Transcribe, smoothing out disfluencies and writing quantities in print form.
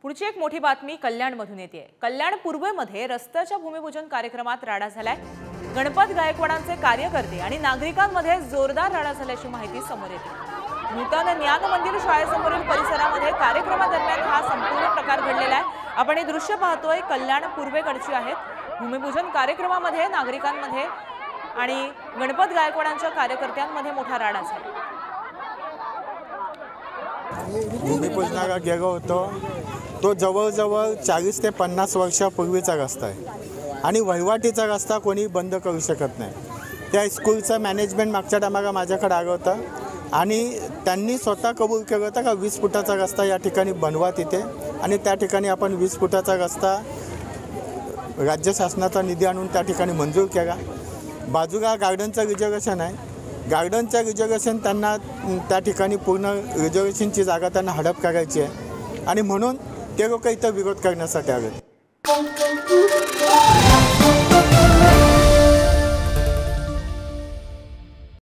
पुढची एक मोठी बातमी कल्याणमधून येते। कल्याण पूर्वेमध्ये रस्त्याच्या भूमिपूजन कार्यक्रमात राडा झालाय। गणपत गायकवाडांचे कार्यकर्ते आणि नागरिकांमध्ये जोरदार राडा झाल्याची माहिती समोर येते। नूतन ज्ञान मंदिर शाळेसमोरील परिसरामध्ये कार्यक्रमादरम्यान हा संपूर्ण प्रकार घडलेला आहे। आपण हे दृश्य पाहतोय, कल्याण पूर्वेकडची आहेत। भूमिपूजन कार्यक्रमामध्ये नागरिकांमध्ये आणि गणपत गायकवाडांच्या कार्यकर्त्यांमध्ये मोठा राडा झाला। भूमिपूजनाला गेलो होतो, तो जवळजवळ 40 ते 50 वर्षापूर्वीचा रस्ता आहे आणि वहिवाटीचा रस्ता कोणी बंद करू शकत नाही। त्या स्कूलचं मॅनेजमेंट मागच्या टायमाला माझ्याकडे आलं होतं आणि त्यांनी स्वतः कबूल केलं होतं का 20 फुटाचा रस्ता या ठिकाणी बनवा तिथे, आणि त्या ठिकाणी आपण 20 फुटाचा रस्ता राज्य शासनाचा निधी आणून त्या ठिकाणी मंजूर केला। बाजूला गार्डनचं रिझर्वेशन आहे, गार्डनचं रिझर्वेशन त्यांना त्या ठिकाणी पूर्ण रिझर्वेशनची जागा त्यांना हडप करायची आहे आणि म्हणून ते लोक इथं विरोध करण्यासाठी आले।